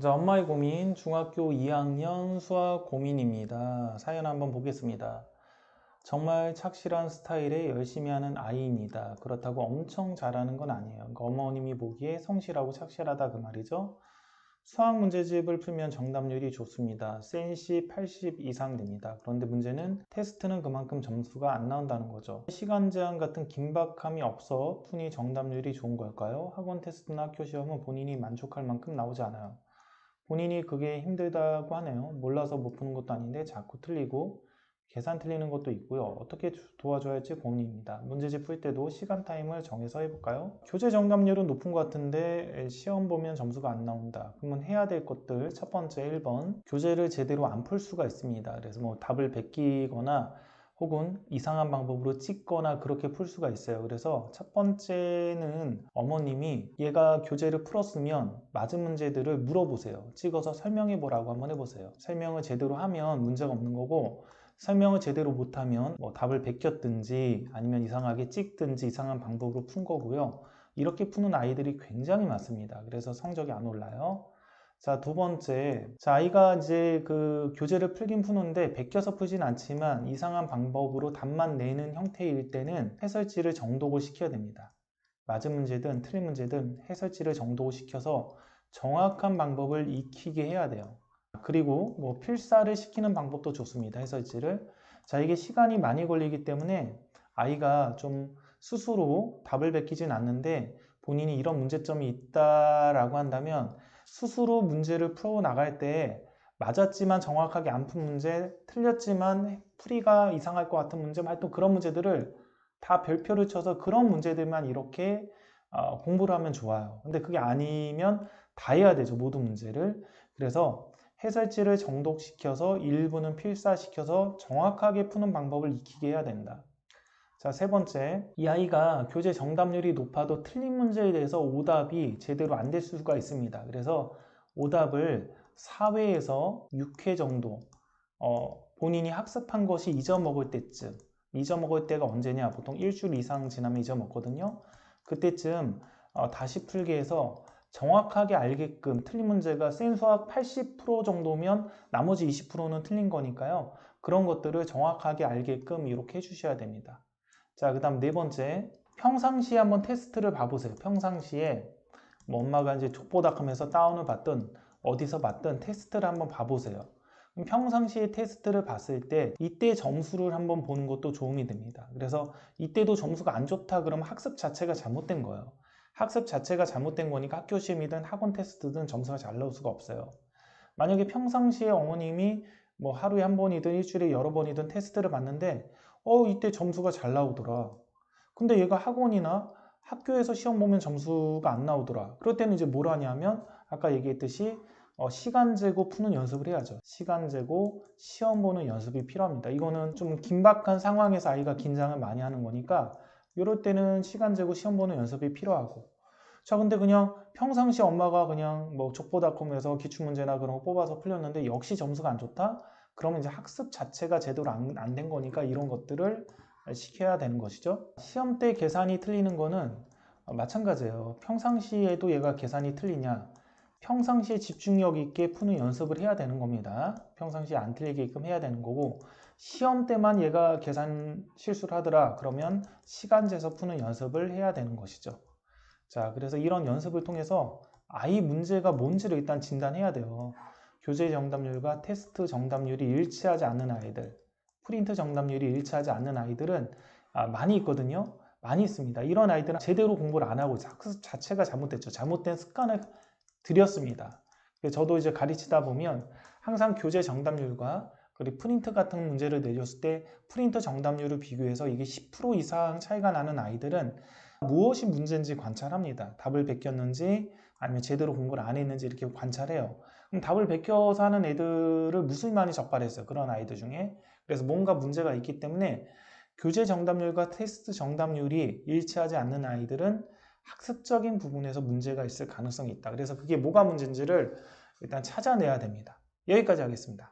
자, 엄마의 고민 중학교 2학년 수학 고민입니다. 사연 한번 보겠습니다. 정말 착실한 스타일에 열심히 하는 아이입니다. 그렇다고 엄청 잘하는 건 아니에요. 그러니까 어머님이 보기에 성실하고 착실하다 그 말이죠. 수학 문제집을 풀면 정답률이 좋습니다. 센시 80 이상 됩니다. 그런데 문제는 테스트는 그만큼 점수가 안 나온다는 거죠. 시간 제한 같은 긴박함이 없어 푸니 정답률이 좋은 걸까요? 학원 테스트나 학교 시험은 본인이 만족할 만큼 나오지 않아요. 본인이 그게 힘들다고 하네요. 몰라서 못 푸는 것도 아닌데 자꾸 틀리고 계산 틀리는 것도 있고요. 어떻게 도와줘야 할지 고민입니다. 문제집 풀 때도 시간 타임을 정해서 해볼까요? 교재 정답률은 높은 것 같은데 시험 보면 점수가 안 나온다. 그러면 해야 될 것들 첫 번째 1번 교재를 제대로 안 풀 수가 있습니다. 그래서 뭐 답을 베끼거나 혹은 이상한 방법으로 찍거나 그렇게 풀 수가 있어요. 그래서 첫 번째는 어머님이 얘가 교재를 풀었으면 맞은 문제들을 물어보세요. 찍어서 설명해 보라고 한번 해보세요. 설명을 제대로 하면 문제가 없는 거고, 설명을 제대로 못하면 뭐 답을 베꼈든지 아니면 이상하게 찍든지 이상한 방법으로 푼 거고요. 이렇게 푸는 아이들이 굉장히 많습니다. 그래서 성적이 안 올라요. 자, 두 번째. 자, 아이가 이제 그 교재를 풀긴 푸는데 베껴서 풀진 않지만 이상한 방법으로 답만 내는 형태일 때는 해설지를 정독을 시켜야 됩니다. 맞은 문제든 틀린 문제든 해설지를 정독을 시켜서 정확한 방법을 익히게 해야 돼요. 그리고 뭐 필사를 시키는 방법도 좋습니다. 해설지를. 자, 이게 시간이 많이 걸리기 때문에 아이가 좀 스스로 답을 베끼진 않는데 본인이 이런 문제점이 있다라고 한다면 스스로 문제를 풀어 나갈 때 맞았지만 정확하게 안 푼 문제, 틀렸지만 풀이가 이상할 것 같은 문제, 하여튼 그런 문제들을 다 별표를 쳐서 그런 문제들만 이렇게 공부를 하면 좋아요. 근데 그게 아니면 다 해야 되죠. 모든 문제를. 그래서 해설지를 정독시켜서 일부는 필사시켜서 정확하게 푸는 방법을 익히게 해야 된다. 자, 세 번째. 이 아이가 교재 정답률이 높아도 틀린 문제에 대해서 오답이 제대로 안 될 수가 있습니다. 그래서 오답을 4회에서 6회 정도 본인이 학습한 것이 잊어먹을 때쯤, 잊어먹을 때가 언제냐? 보통 일주일 이상 지나면 잊어먹거든요. 그때쯤 다시 풀게 해서 정확하게 알게끔, 틀린 문제가 센 수학 80% 정도면 나머지 20%는 틀린 거니까요. 그런 것들을 정확하게 알게끔 이렇게 해주셔야 됩니다. 자, 그 다음 네 번째. 평상시에 한번 테스트를 봐보세요. 평상시에 뭐 엄마가 이제 족보닥하면서 다운을 받든 어디서 받든 테스트를 한번 봐보세요. 그럼 평상시에 테스트를 봤을 때 이때 점수를 한번 보는 것도 도움이 됩니다. 그래서 이때도 점수가 안 좋다 그러면 학습 자체가 잘못된 거예요. 학습 자체가 잘못된 거니까 학교 시험이든 학원 테스트든 점수가 잘 나올 수가 없어요. 만약에 평상시에 어머님이 뭐 하루에 한 번이든 일주일에 여러 번이든 테스트를 봤는데 이때 점수가 잘 나오더라. 근데 얘가 학원이나 학교에서 시험 보면 점수가 안 나오더라. 그럴 때는 이제 뭘 하냐면 아까 얘기했듯이 시간 재고 푸는 연습을 해야죠. 시간 재고 시험 보는 연습이 필요합니다. 이거는 좀 긴박한 상황에서 아이가 긴장을 많이 하는 거니까 이럴 때는 시간 재고 시험 보는 연습이 필요하고, 자, 근데 그냥 평상시 엄마가 그냥 뭐 족보닷컴에서 기출문제나 그런 거 뽑아서 풀렸는데 역시 점수가 안 좋다? 그러면 이제 학습 자체가 제대로 안 된 거니까 이런 것들을 시켜야 되는 것이죠. 시험 때 계산이 틀리는 거는 마찬가지예요. 평상시에도 얘가 계산이 틀리냐? 평상시에 집중력 있게 푸는 연습을 해야 되는 겁니다. 평상시에 안 틀리게끔 해야 되는 거고, 시험 때만 얘가 계산 실수를 하더라. 그러면 시간 재서 푸는 연습을 해야 되는 것이죠. 자, 그래서 이런 연습을 통해서 아이 문제가 뭔지를 일단 진단해야 돼요. 교재 정답률과 테스트 정답률이 일치하지 않는 아이들, 프린트 정답률이 일치하지 않는 아이들은 많이 있거든요. 많이 있습니다. 이런 아이들은 제대로 공부를 안 하고 학습 자체가 잘못됐죠. 잘못된 습관을 들였습니다. 저도 이제 가르치다 보면 항상 교재 정답률과 그리고 프린트 같은 문제를 내줬을 때 프린트 정답률을 비교해서 이게 10% 이상 차이가 나는 아이들은 무엇이 문제인지 관찰합니다. 답을 베꼈는지 아니면 제대로 공부를 안 했는지 이렇게 관찰해요. 그럼 답을 베껴서 하는 애들을 무수히 많이 적발했어요. 그런 아이들 중에. 그래서 뭔가 문제가 있기 때문에 교재 정답률과 테스트 정답률이 일치하지 않는 아이들은 학습적인 부분에서 문제가 있을 가능성이 있다. 그래서 그게 뭐가 문제인지를 일단 찾아내야 됩니다. 여기까지 하겠습니다.